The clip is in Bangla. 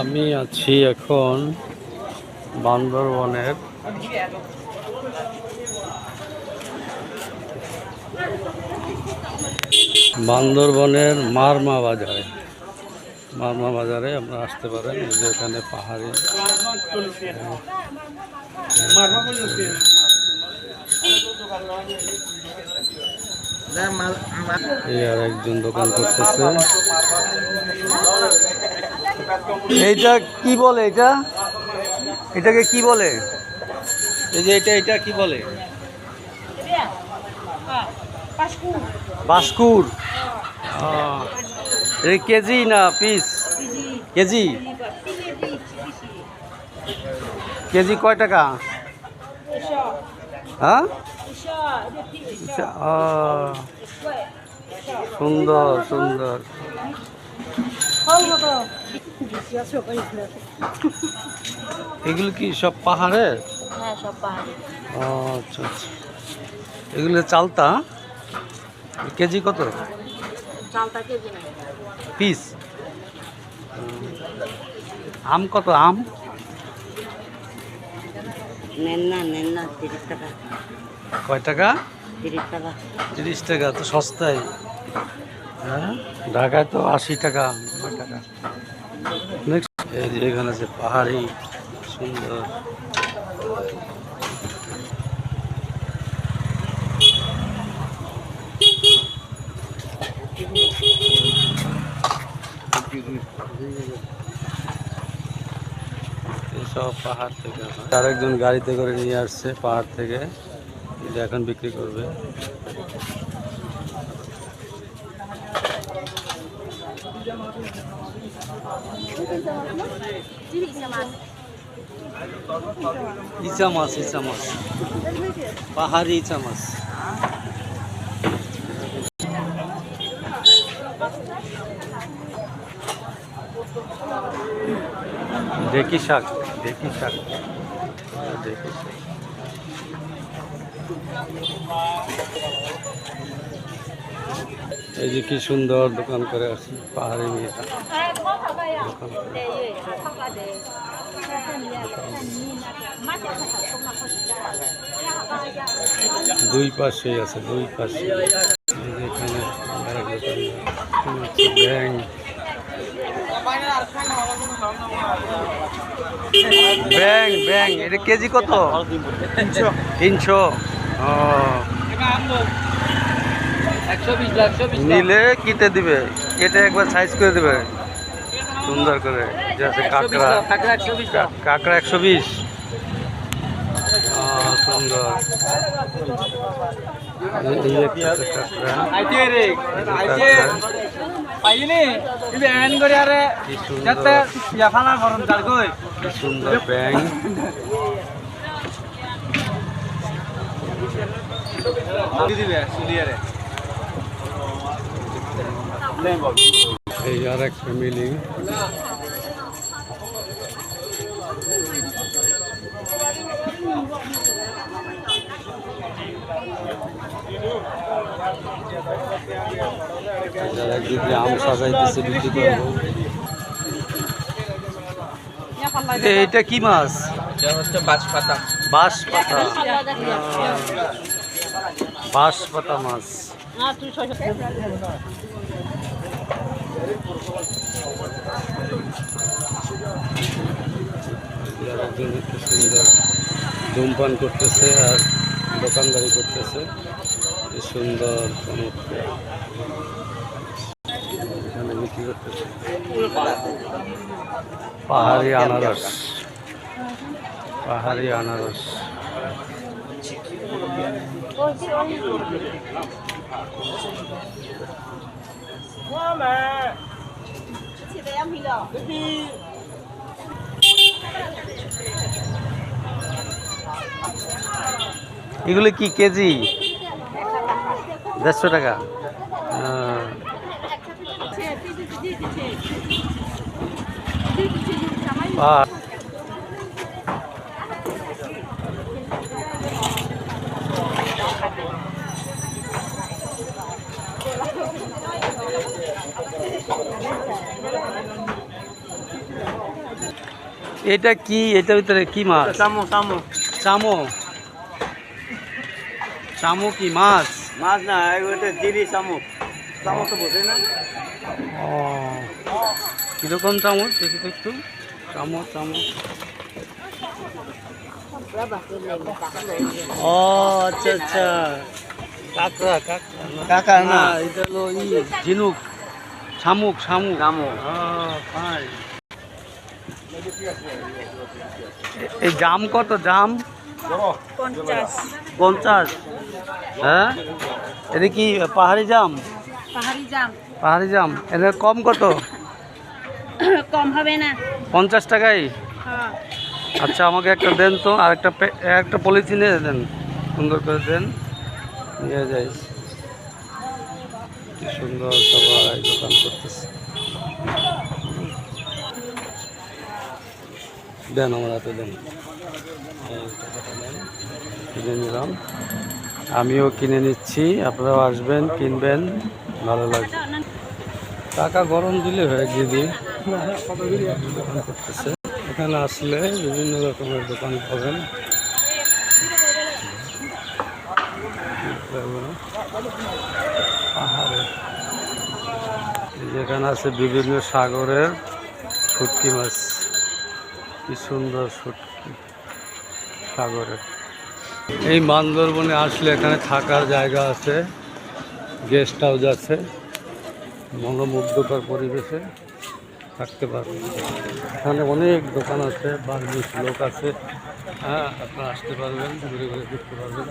আমি আছি এখন বান্দরবনের মারমা বাজারে। মারমা বাজারে আপনারা আসতে পারেন, যে এখানে পাহাড়ি আর একজন দোকান করতেছে। এইটা কি বলে? এটাকে কি বলে? এই যে এটা কি বলে? বাস্কুর। এই কেজি না পিস? কেজি। কেজি কয় টাকা? হ্যাঁ, সুন্দর সুন্দর। এগুলো কি সব পাহাড়ের? হ্যাঁ, সব পাহাড়ে। আচ্ছা আচ্ছা। এগুলো চালতা কেজি কত? চালটা কেজি না, পিস। আম কত? আম নেন না 30 টাকা। কয় টাকা? 30 টাকা। 30 টাকা তো সস্তায়। হ্যাঁ, ঢাকায় তো 80 টাকা 90 টাকা। নেক্সট এই যে এখানে আছে পাহাড়ি সুন্দর। সব পাহাড় থেকে আরেকজন গাড়িতে করে নিয়ে আসছে পাহাড় থেকে, এখন বিক্রি করবে। ইচা মাছ পাহাড়ি ইচা মাছ। ঢেকি শাক। এই যে কি সুন্দর দোকান করে আছে পাহাড়ি মেয়েটা। দুই পাশে আছে, দুই পাশে। এখানে ব্যাং এটা কেজি কত? 300। নিলে কেটে দিবে, কেটে একবার সাইজ করে দিবে সুন্দর করে। যে আছে কাঁকড়া 120। সুন্দর। সুন্দর ব্যাং। এই আর এক ফ্যামিলি। একদিকে আম সাজাইতেছে বিক্রি করবো। এইটা কি মাছ? বাঁশপাতা মাছ। সুন্দর ধূমপান করতেছে আর দোকানদারি করতেছে। সুন্দর এখানে বিক্রি করতেছে পাহাড়ি আনারস। এগুলো কি কেজি? 150 টাকা। এটা কি? এটার ভিতরে কি মাছ? চামো চামো চামো। চামো কি মাছ? মাছ না, ওইটা জিরি চামো। চামো তো বোঝে না। ও, কিরকম চামচ দেখি তো একটু। চামচ চামচ। ও আচ্ছা আচ্ছা, কাঁকড়া কাঁকড়া কাকা না, এটা হলো ঝিনুক, শামুক শামুক। চামো। ফাইন। এই জাম কত? জাম 50। হ্যাঁ, এটা কি পাহাড়ি জাম? পাহাড়ি জাম পাহাড়ি জাম এটা কম কত? কম হবে না। 50 টাকাই? হ্যাঁ। আচ্ছা আমাকে একটা দেন তো, আর একটা পলিথিনে দেন, সুন্দর করে দেন, নিয়ে যাই। কি সুন্দর সবাই দোকান করতেছে। দেন আমার হাতে দেন। এই টাকাটা দেন, কিনে নিলাম। আমিও কিনে নিচ্ছি, আপনারাও আসবেন, কিনবেন, ভালো লাগবে। টাকা গরম দিলে হয়ে গিয়ে দিয়ে দোকান করতেছে। এখানে আসলে বিভিন্ন রকমের দোকান পাবেন। পাহাড়ে যেখানে আছে বিভিন্ন সাগরের শুটকি মাছ, কি সুন্দর শুটকি সাগরের। এই বান্দরবনে আসলে এখানে থাকার জায়গা আছে, গেস্ট হাউস আছে, মনোমুগ্ধকর পরিবেশে থাকতে পারবেন। এখানে অনেক দোকান আছে, 22 লোক আছে। হ্যাঁ, আপনারা আসতে পারবেন, ঘুরে ঘুরে দেখতে পারবেন।